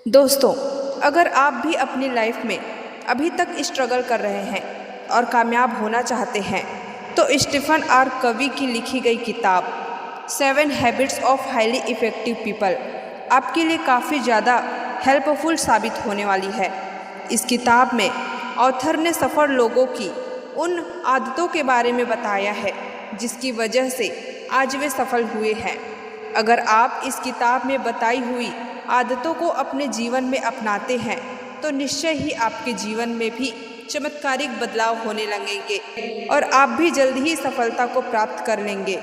दोस्तों, अगर आप भी अपनी लाइफ में अभी तक स्ट्रगल कर रहे हैं और कामयाब होना चाहते हैं तो स्टीफन आर कवी की लिखी गई किताब 7 habits of highly effective people आपके लिए काफ़ी ज़्यादा हेल्पफुल साबित होने वाली है। इस किताब में ऑथर ने सफल लोगों की उन आदतों के बारे में बताया है जिसकी वजह से आज वे सफल हुए हैं। अगर आप इस किताब में बताई हुई आदतों को अपने जीवन में अपनाते हैं तो निश्चय ही आपके जीवन में भी चमत्कारिक बदलाव होने लगेंगे और आप भी जल्द ही सफलता को प्राप्त कर लेंगे।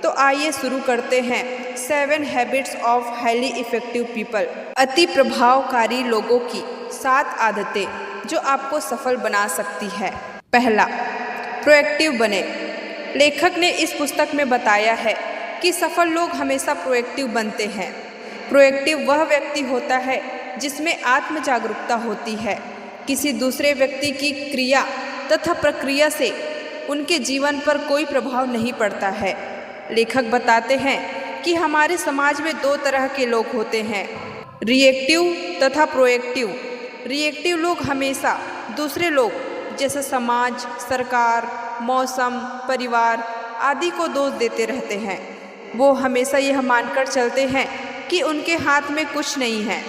तो आइए शुरू करते हैं 7 habits of highly effective people, अति प्रभावकारी लोगों की 7 आदतें जो आपको सफल बना सकती है। पहला, प्रोएक्टिव बने। लेखक ने इस पुस्तक में बताया है कि सफल लोग हमेशा प्रोएक्टिव बनते हैं। प्रोएक्टिव वह व्यक्ति होता है जिसमें आत्म जागरूकता होती है। किसी दूसरे व्यक्ति की क्रिया तथा प्रक्रिया से उनके जीवन पर कोई प्रभाव नहीं पड़ता है। लेखक बताते हैं कि हमारे समाज में 2 तरह के लोग होते हैं, रिएक्टिव तथा प्रोएक्टिव। रिएक्टिव लोग हमेशा दूसरे लोग जैसे समाज, सरकार, मौसम, परिवार आदि को दोष देते रहते हैं। वो हमेशा यह मानकर चलते हैं कि उनके हाथ में कुछ नहीं है,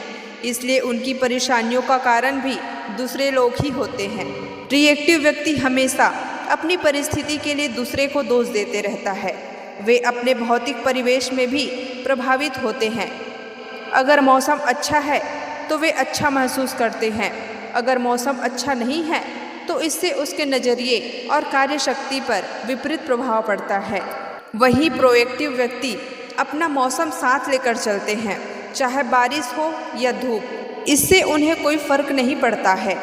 इसलिए उनकी परेशानियों का कारण भी दूसरे लोग ही होते हैं। रिएक्टिव व्यक्ति हमेशा अपनी परिस्थिति के लिए दूसरे को दोष देते रहता है। वे अपने भौतिक परिवेश में भी प्रभावित होते हैं। अगर मौसम अच्छा है तो वे अच्छा महसूस करते हैं, अगर मौसम अच्छा नहीं है तो इससे उसके नज़रिए और कार्यशक्ति पर विपरीत प्रभाव पड़ता है। वही प्रोएक्टिव व्यक्ति अपना मौसम साथ लेकर चलते हैं, चाहे बारिश हो या धूप, इससे उन्हें कोई फर्क नहीं पड़ता है।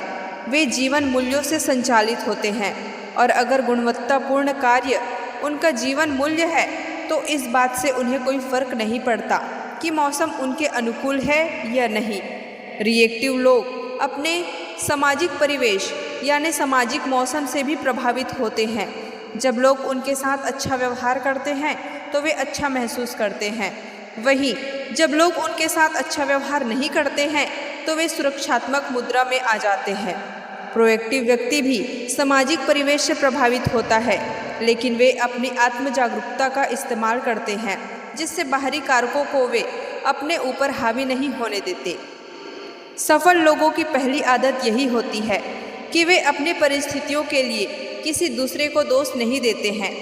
वे जीवन मूल्यों से संचालित होते हैं और अगर गुणवत्तापूर्ण कार्य उनका जीवन मूल्य है तो इस बात से उन्हें कोई फर्क नहीं पड़ता कि मौसम उनके अनुकूल है या नहीं। रिएक्टिव लोग अपने सामाजिक परिवेश यानी सामाजिक मौसम से भी प्रभावित होते हैं। जब लोग उनके साथ अच्छा व्यवहार करते हैं तो वे अच्छा महसूस करते हैं। वहीं जब लोग उनके साथ अच्छा व्यवहार नहीं करते हैं तो वे सुरक्षात्मक मुद्रा में आ जाते हैं। प्रोएक्टिव व्यक्ति भी सामाजिक परिवेश से प्रभावित होता है, लेकिन वे अपनी आत्म जागरूकता का इस्तेमाल करते हैं जिससे बाहरी कारकों को वे अपने ऊपर हावी नहीं होने देते। सफल लोगों की पहली आदत यही होती है कि वे अपनी परिस्थितियों के लिए किसी दूसरे को दोष नहीं देते हैं,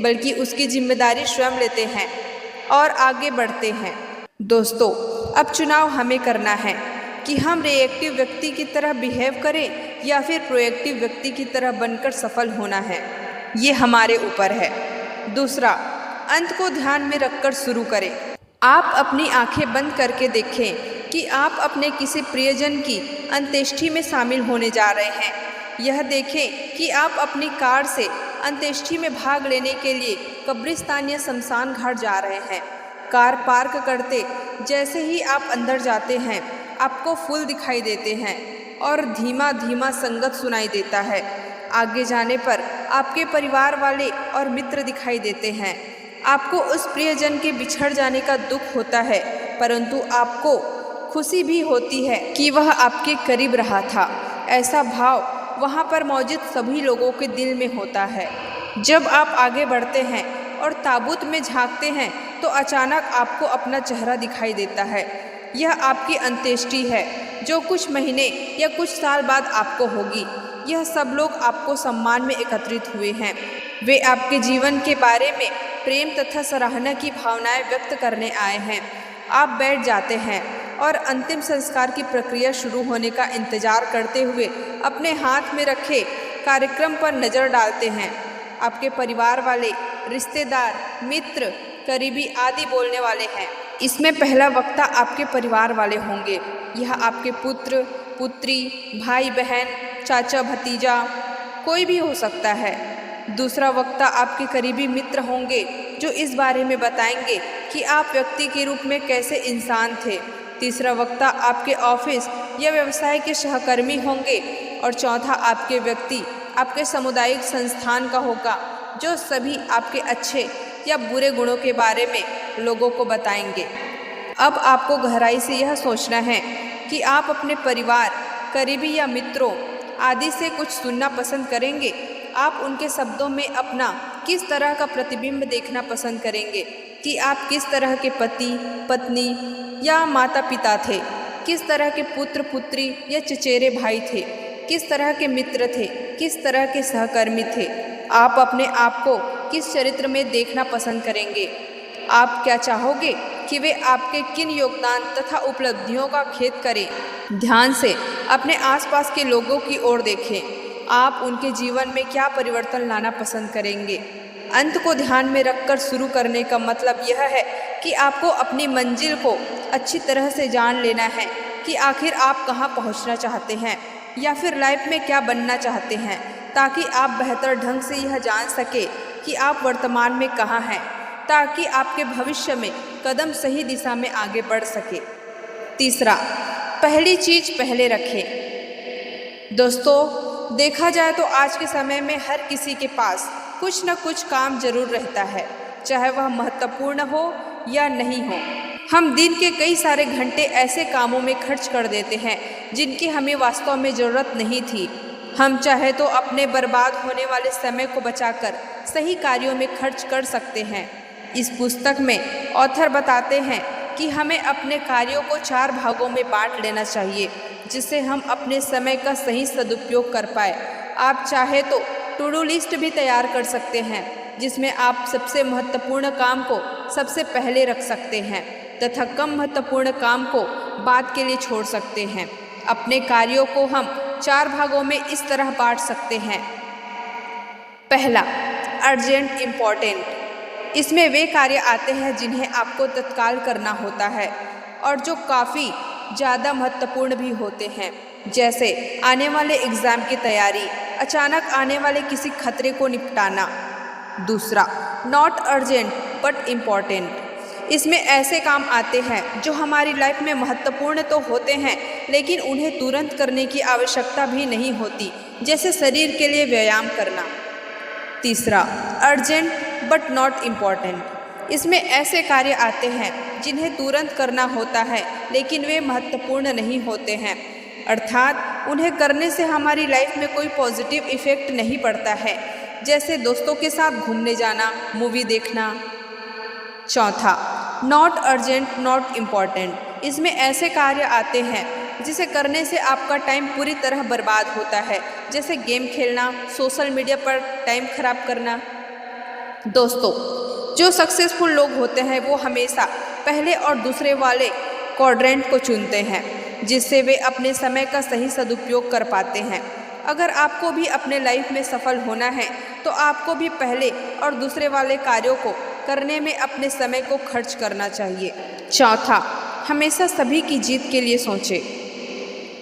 बल्कि उसकी जिम्मेदारी स्वयं लेते हैं और आगे बढ़ते हैं। दोस्तों, अब चुनाव हमें करना है कि हम रिएक्टिव व्यक्ति की तरह बिहेव करें या फिर प्रोएक्टिव व्यक्ति की तरह बनकर सफल होना है। ये हमारे ऊपर है। दूसरा, अंत को ध्यान में रखकर शुरू करें। आप अपनी आंखें बंद करके देखें कि आप अपने किसी प्रियजन की अंत्येष्टि में शामिल होने जा रहे हैं। यह देखें कि आप अपनी कार से अंत्येष्टि में भाग लेने के लिए कब्रिस्तान या शमशान घाट जा रहे हैं। कार पार्क करते जैसे ही आप अंदर जाते हैं आपको फूल दिखाई देते हैं और धीमा धीमा संगत सुनाई देता है। आगे जाने पर आपके परिवार वाले और मित्र दिखाई देते हैं। आपको उस प्रियजन के बिछड़ जाने का दुख होता है, परंतु आपको खुशी भी होती है कि वह आपके करीब रहा था। ऐसा भाव वहाँ पर मौजूद सभी लोगों के दिल में होता है। जब आप आगे बढ़ते हैं और ताबूत में झांकते हैं तो अचानक आपको अपना चेहरा दिखाई देता है। यह आपकी अंत्येष्टि है जो कुछ महीने या कुछ साल बाद आपको होगी। यह सब लोग आपको सम्मान में एकत्रित हुए हैं। वे आपके जीवन के बारे में प्रेम तथा सराहना की भावनाएं व्यक्त करने आए हैं। आप बैठ जाते हैं और अंतिम संस्कार की प्रक्रिया शुरू होने का इंतजार करते हुए अपने हाथ में रखे कार्यक्रम पर नज़र डालते हैं। आपके परिवार वाले, रिश्तेदार, मित्र, करीबी आदि बोलने वाले हैं। इसमें पहला वक्ता आपके परिवार वाले होंगे। यह आपके पुत्र, पुत्री, भाई बहन, चाचा भतीजा कोई भी हो सकता है। दूसरा वक्ता आपके करीबी मित्र होंगे जो इस बारे में बताएंगे कि आप व्यक्ति के रूप में कैसे इंसान थे। तीसरा वक्ता आपके ऑफिस या व्यवसाय के सहकर्मी होंगे और चौथा आपके व्यक्ति आपके सामुदायिक संस्थान का होगा जो सभी आपके अच्छे या बुरे गुणों के बारे में लोगों को बताएंगे। अब आपको गहराई से यह सोचना है कि आप अपने परिवार, करीबी या मित्रों आदि से कुछ सुनना पसंद करेंगे? आप उनके शब्दों में अपना किस तरह का प्रतिबिंब देखना पसंद करेंगे कि आप किस तरह के पति, पत्नी या माता पिता थे? किस तरह के पुत्र, पुत्री या चचेरे भाई थे? किस तरह के मित्र थे? किस तरह के सहकर्मी थे? आप अपने आप को किस चरित्र में देखना पसंद करेंगे? आप क्या चाहोगे कि वे आपके किन योगदान तथा उपलब्धियों का खेद करें? ध्यान से अपने आसपास के लोगों की ओर देखें। आप उनके जीवन में क्या परिवर्तन लाना पसंद करेंगे? अंत को ध्यान में रखकर शुरू करने का मतलब यह है कि आपको अपनी मंजिल को अच्छी तरह से जान लेना है कि आखिर आप कहाँ पहुँचना चाहते हैं या फिर लाइफ में क्या बनना चाहते हैं, ताकि आप बेहतर ढंग से यह जान सके कि आप वर्तमान में कहाँ हैं, ताकि आपके भविष्य में कदम सही दिशा में आगे बढ़ सके। तीसरा, पहली चीज पहले रखें। दोस्तों, देखा जाए तो आज के समय में हर किसी के पास कुछ न कुछ काम जरूर रहता है, चाहे वह महत्वपूर्ण हो या नहीं हो। हम दिन के कई सारे घंटे ऐसे कामों में खर्च कर देते हैं जिनकी हमें वास्तव में ज़रूरत नहीं थी। हम चाहे तो अपने बर्बाद होने वाले समय को बचाकर सही कार्यों में खर्च कर सकते हैं। इस पुस्तक में ऑथर बताते हैं कि हमें अपने कार्यों को 4 भागों में बांट लेना चाहिए, जिससे हम अपने समय का सही सदुपयोग कर पाए। आप चाहे तो टू डू लिस्ट भी तैयार कर सकते हैं, जिसमें आप सबसे महत्वपूर्ण काम को सबसे पहले रख सकते हैं तथा कम महत्वपूर्ण काम को बाद के लिए छोड़ सकते हैं। अपने कार्यों को हम 4 भागों में इस तरह बांट सकते हैं। पहला, अर्जेंट इम्पॉर्टेंट। इसमें वे कार्य आते हैं जिन्हें आपको तत्काल करना होता है और जो काफ़ी ज़्यादा महत्वपूर्ण भी होते हैं, जैसे आने वाले एग्ज़ाम की तैयारी, अचानक आने वाले किसी खतरे को निपटाना। दूसरा, नॉट अर्जेंट बट इम्पॉर्टेंट। इसमें ऐसे काम आते हैं जो हमारी लाइफ में महत्वपूर्ण तो होते हैं, लेकिन उन्हें तुरंत करने की आवश्यकता भी नहीं होती, जैसे शरीर के लिए व्यायाम करना। तीसरा, अर्जेंट बट नॉट इम्पॉर्टेंट। इसमें ऐसे कार्य आते हैं जिन्हें तुरंत करना होता है, लेकिन वे महत्वपूर्ण नहीं होते हैं, अर्थात उन्हें करने से हमारी लाइफ में कोई पॉजिटिव इफ़ेक्ट नहीं पड़ता है, जैसे दोस्तों के साथ घूमने जाना, मूवी देखना। चौथा, नॉट अर्जेंट नॉट इम्पॉर्टेंट। इसमें ऐसे कार्य आते हैं जिसे करने से आपका टाइम पूरी तरह बर्बाद होता है, जैसे गेम खेलना, सोशल मीडिया पर टाइम खराब करना। दोस्तों, जो सक्सेसफुल लोग होते हैं वो हमेशा पहले और दूसरे वाले क्वाड्रेंट को चुनते हैं, जिससे वे अपने समय का सही सदुपयोग कर पाते हैं। अगर आपको भी अपने लाइफ में सफल होना है तो आपको भी पहले और दूसरे वाले कार्यों को करने में अपने समय को खर्च करना चाहिए। चौथा, हमेशा सभी की जीत के लिए सोचें।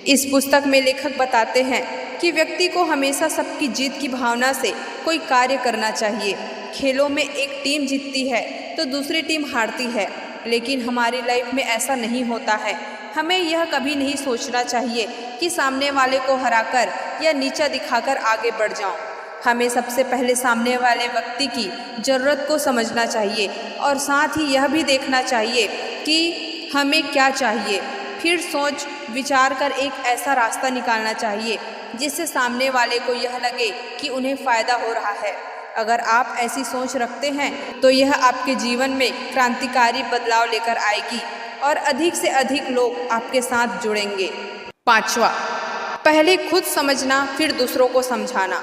इस पुस्तक में लेखक बताते हैं कि व्यक्ति को हमेशा सबकी जीत की भावना से कोई कार्य करना चाहिए। खेलों में एक टीम जीतती है तो दूसरी टीम हारती है, लेकिन हमारी लाइफ में ऐसा नहीं होता है। हमें यह कभी नहीं सोचना चाहिए कि सामने वाले को हराकर या नीचा दिखाकर आगे बढ़ जाऊं। हमें सबसे पहले सामने वाले व्यक्ति की ज़रूरत को समझना चाहिए और साथ ही यह भी देखना चाहिए कि हमें क्या चाहिए। फिर सोच विचार कर एक ऐसा रास्ता निकालना चाहिए जिससे सामने वाले को यह लगे कि उन्हें फ़ायदा हो रहा है। अगर आप ऐसी सोच रखते हैं तो यह आपके जीवन में क्रांतिकारी बदलाव लेकर आएगी और अधिक से अधिक लोग आपके साथ जुड़ेंगे। पांचवा, पहले खुद समझना फिर दूसरों को समझाना।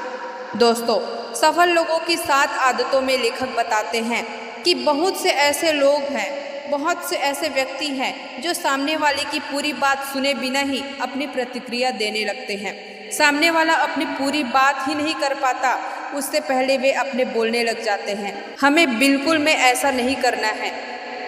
दोस्तों, सफल लोगों की 7 आदतों में लेखक बताते हैं कि बहुत से ऐसे लोग हैं, बहुत से ऐसे व्यक्ति हैं जो सामने वाले की पूरी बात सुने बिना ही अपनी प्रतिक्रिया देने लगते हैं। सामने वाला अपनी पूरी बात ही नहीं कर पाता, उससे पहले वे अपने बोलने लग जाते हैं। हमें बिल्कुल में ऐसा नहीं करना है।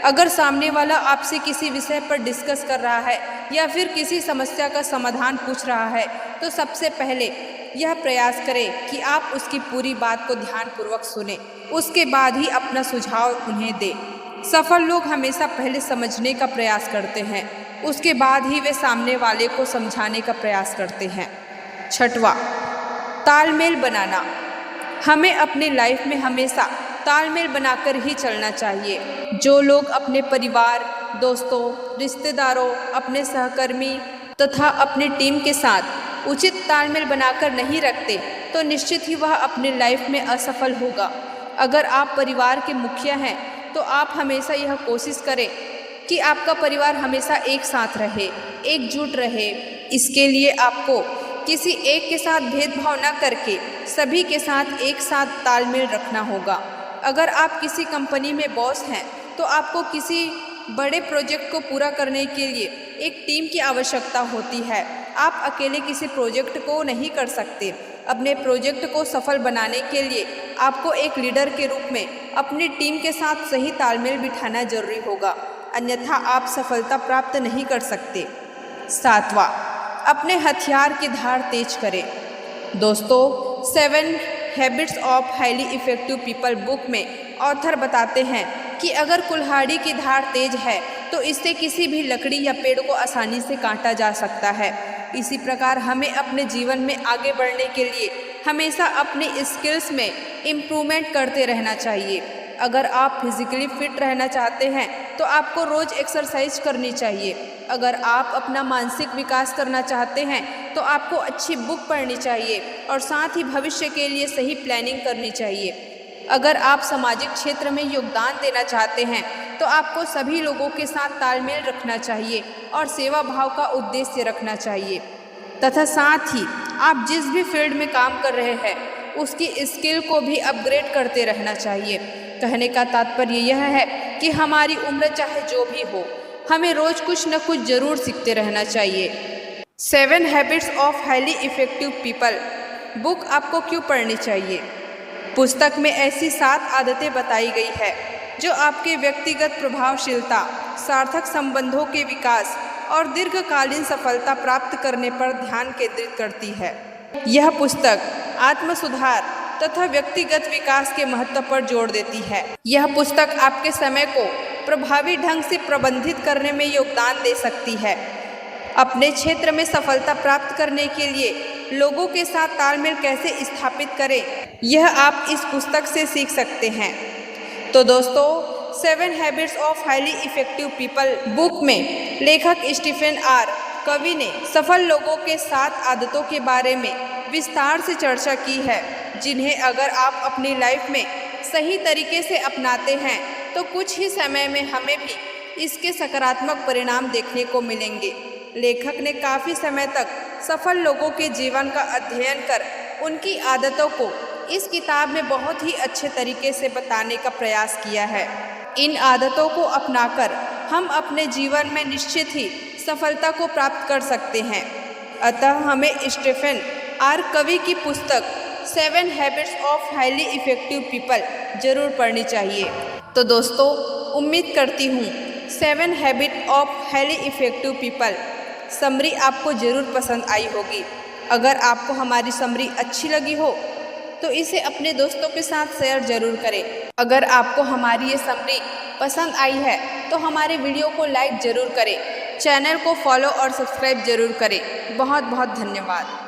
अगर सामने वाला आपसे किसी विषय पर डिस्कस कर रहा है या फिर किसी समस्या का समाधान पूछ रहा है तो सबसे पहले यह प्रयास करें कि आप उसकी पूरी बात को ध्यानपूर्वक सुनें, उसके बाद ही अपना सुझाव उन्हें दें। सफल लोग हमेशा पहले समझने का प्रयास करते हैं, उसके बाद ही वे सामने वाले को समझाने का प्रयास करते हैं। छठवां, तालमेल बनाना। हमें अपनी लाइफ में हमेशा तालमेल बनाकर ही चलना चाहिए। जो लोग अपने परिवार, दोस्तों, रिश्तेदारों, अपने सहकर्मी तथा अपनी टीम के साथ उचित तालमेल बनाकर नहीं रखते तो निश्चित ही वह अपनी लाइफ में असफल होगा। अगर आप परिवार के मुखिया हैं तो आप हमेशा यह कोशिश करें कि आपका परिवार हमेशा एक साथ रहे, एकजुट रहे। इसके लिए आपको किसी एक के साथ भेदभाव न करके सभी के साथ एक साथ तालमेल रखना होगा। अगर आप किसी कंपनी में बॉस हैं तो आपको किसी बड़े प्रोजेक्ट को पूरा करने के लिए एक टीम की आवश्यकता होती है। आप अकेले किसी प्रोजेक्ट को नहीं कर सकते। अपने प्रोजेक्ट को सफल बनाने के लिए आपको एक लीडर के रूप में अपनी टीम के साथ सही तालमेल बिठाना जरूरी होगा, अन्यथा आप सफलता प्राप्त नहीं कर सकते। 7वां, अपने हथियार की धार तेज करें। दोस्तों, 7 habits of highly effective people book में ऑथर बताते हैं कि अगर कुल्हाड़ी की धार तेज है तो इससे किसी भी लकड़ी या पेड़ को आसानी से काटा जा सकता है। इसी प्रकार हमें अपने जीवन में आगे बढ़ने के लिए हमेशा अपनी स्किल्स में इम्प्रूवमेंट करते रहना चाहिए। अगर आप फिजिकली फिट रहना चाहते हैं तो आपको रोज़ एक्सरसाइज करनी चाहिए। अगर आप अपना मानसिक विकास करना चाहते हैं तो आपको अच्छी बुक पढ़नी चाहिए और साथ ही भविष्य के लिए सही प्लानिंग करनी चाहिए। अगर आप सामाजिक क्षेत्र में योगदान देना चाहते हैं तो आपको सभी लोगों के साथ तालमेल रखना चाहिए और सेवा भाव का उद्देश्य रखना चाहिए तथा साथ ही आप जिस भी फील्ड में काम कर रहे हैं उसकी स्किल को भी अपग्रेड करते रहना चाहिए। कहने का तात्पर्य यह है कि हमारी उम्र चाहे जो भी हो, हमें रोज़ कुछ न कुछ जरूर सीखते रहना चाहिए। 7 habits of highly effective people book आपको क्यों पढ़नी चाहिए? पुस्तक में ऐसी 7 आदतें बताई गई है जो आपके व्यक्तिगत प्रभावशीलता, सार्थक संबंधों के विकास और दीर्घकालीन सफलता प्राप्त करने पर ध्यान केंद्रित करती है। यह पुस्तक आत्म सुधार तथा व्यक्तिगत विकास के महत्व पर जोर देती है। यह पुस्तक आपके समय को प्रभावी ढंग से प्रबंधित करने में योगदान दे सकती है। अपने क्षेत्र में सफलता प्राप्त करने के लिए लोगों के साथ तालमेल कैसे स्थापित करें, यह आप इस पुस्तक से सीख सकते हैं। तो दोस्तों, 7 habits of highly effective people book में लेखक स्टीफन आर कवी ने सफल लोगों के 7 आदतों के बारे में विस्तार से चर्चा की है, जिन्हें अगर आप अपनी लाइफ में सही तरीके से अपनाते हैं तो कुछ ही समय में हमें भी इसके सकारात्मक परिणाम देखने को मिलेंगे। लेखक ने काफ़ी समय तक सफल लोगों के जीवन का अध्ययन कर उनकी आदतों को इस किताब में बहुत ही अच्छे तरीके से बताने का प्रयास किया है। इन आदतों को अपनाकर हम अपने जीवन में निश्चित ही सफलता को प्राप्त कर सकते हैं। अतः हमें स्टीफन आर कवी की पुस्तक 7 habits of highly effective people जरूर पढ़नी चाहिए। तो दोस्तों, उम्मीद करती हूँ 7 habit of highly effective people summary आपको ज़रूर पसंद आई होगी। अगर आपको हमारी समरी अच्छी लगी हो तो इसे अपने दोस्तों के साथ शेयर जरूर करें। अगर आपको हमारी ये समरी पसंद आई है तो हमारे वीडियो को लाइक ज़रूर करें, चैनल को फॉलो और सब्सक्राइब जरूर करें। बहुत बहुत धन्यवाद।